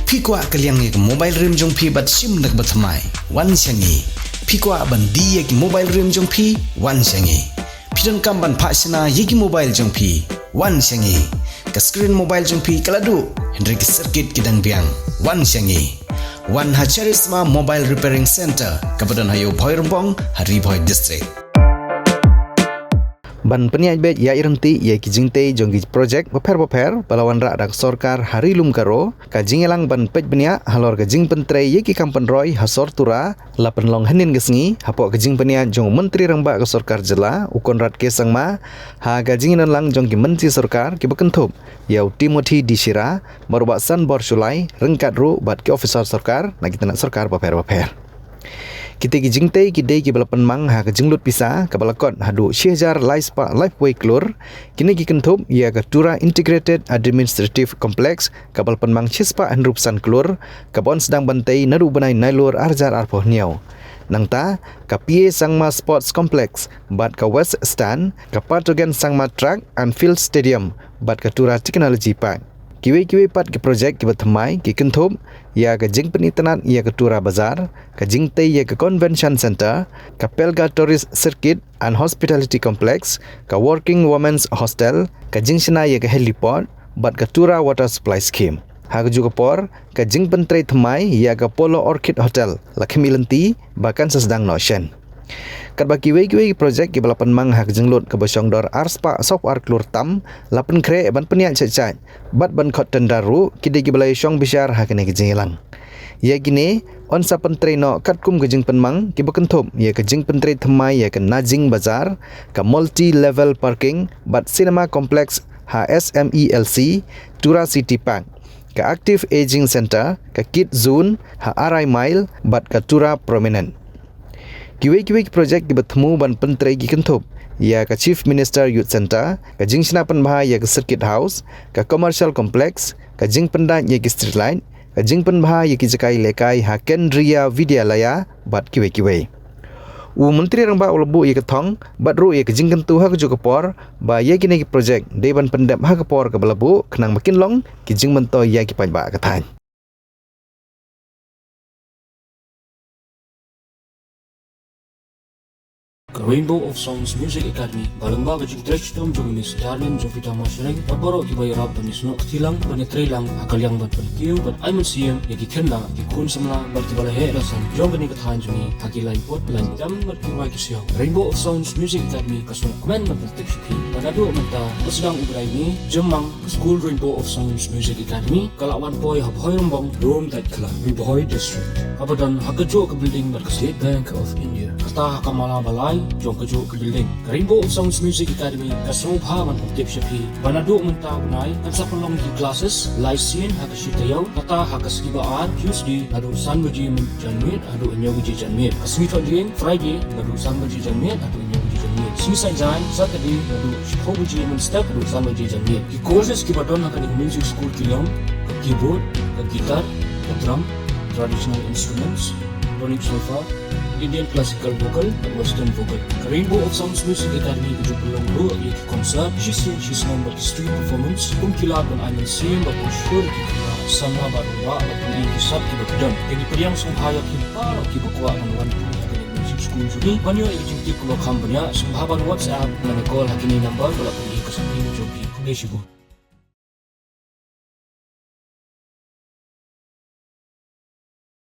Phi kwa kaliang ek mobile rim jong phi bat sim nak batmai wan sangi. Phi kwa ban di ek mobile rim jong phi wan sangi. Pidon kam ban phasina yeki mobile jong phi wan sangi. Ka screen mobile jong phi kaladu hendrik circuit kidang biang wan sangi. Wan Hacharisma Mobile Repairing Center kabadan hayo Bhoirumbong Hari Bhoi District. Ban peniaj bet ya irenti ya kijingte jonggi project beper palawan rak dak sorkar hari lum karo ka jingelang ban pej benia halor ka jing pentre ye ki kampen roy hasor tura lapen long henin gesngi hapo ka jing penia jong menteri rangba ka sorkar jela ukon rat ke sangma ha ka jinginan lang jonggi menteri sorkar ki bekentup yau Timothy Disira marubak san bor sulai rengkat ru bat ki officer sorkar na kita nak sorkar beper. Kita kijingte kidai ki balapan mang ha kejinglut pisa ka balakot hadu Syahjar Lifeway Klur kini ki kentup ia ka Tura Integrated Administrative Complex ka balapan mang Chispa Henrupsan Klur ka bon sedang bantai naru banai nailur arjar arpoh niau nangta ka PA Sangma Sports Complex bat ka West Stand ka Patogen Sangma Track and Field Stadium bat ka Tura Technology Park. Kiwi pat ke projek ki batmai ki kentup ia ka jing penitenat ia ka Tura Bazar ka jingte ia ka Convention Center ka Pelga Tourist Circuit and Hospitality Complex ka Working Women's Hostel ka jingsina ia ka heliport bat ka Tura Water Supply Scheme. Haga juga por ka jing pentre thamai ia ka Polo Orchid Hotel Lakshmi Lenti bahkan sesedang notion. Kat baki kiwi projek ki balapan mang hak jenglut ke bosong dor arspa software klur tam lapan kre ban peniak cacai bat ban khot tendaru kide ki balai syong bisyar hak ne kejengilang ya gini on sa pentre no kat kum ke jing penmang ki bekentup ya ke jing pentre thamai ya ke Najing Bazar ka multi level parking bat cinema complex HSMELC Tura City Park ka Active Aging Center ka Kid Zone Arai Mile bat ka Tura Prominent. Kiwi projek di bertemu ban pentre gi kentup ia ka Chief Minister Youth Center ka jing sinapan bahaya ke Circuit House ka Commercial Complex ka jing pendan ye ki Street Light ka jing pen bahaya ki Jekai Lekai ha Kendriya Vidyalaya bat kiwi u menteri rangba ulebu ye ketong bat ru ye ke jing kentu ha ke por ba ye ki ne projek de ban pendap ha ke por ke belebu kenang makin long ki jing mento ye ki panba ka tan. Rainbow of Songs Music Academy balamba ka jing trechtom jong Miss Darlene Jovita Mashreng tabaro ki bayra panis no ktilang panetre lang hakalyang bat palkiu bat aiman siem yaki kenna ki kun samla bat ki balahe rasan jong bani ka than jumi haki line pot line jam bat ki wai ki siaw Rainbow of Songs Music Academy kasung komen bat tek shipi panado mata basdang ubrai ni jemang school Rainbow of Songs Music Academy kalawan boy ha Bhoirumbong room that kala Bhoi District abadan hakajo ka building bat ka State Bank of India kata hakamala balai jong kejo ke building Rainbow of Songs Music Academy kasong bhaman tip shapi banado menta unai kan sa pelong di classes live scene hakashitayaw kata hakaskibaan Tuesday adu sanbaji janmit adu inyogi janmit kasmito din Friday adu sanbaji janmit adu inyogi janmit sisa jan Saturday adu shikobuji step adu sanbaji janmit ki courses ki badon hakan music school kilong keyboard guitar drum traditional instruments learning sofa Indian classical vocal dan western vocal. Rainbow of Songs Music Academy tujuh pelong ru yaitu konser, she's number street performance, kumkilat dan anyan sim batu syur kita sama baruwa batu ini kisah kita kedam. Jadi periang sumhaya kita kita kuat dengan punya music school jadi banyak yang jengti keluar kampanya sumhaban WhatsApp dan call hakini number kalau pergi ke samping joki. Desibu.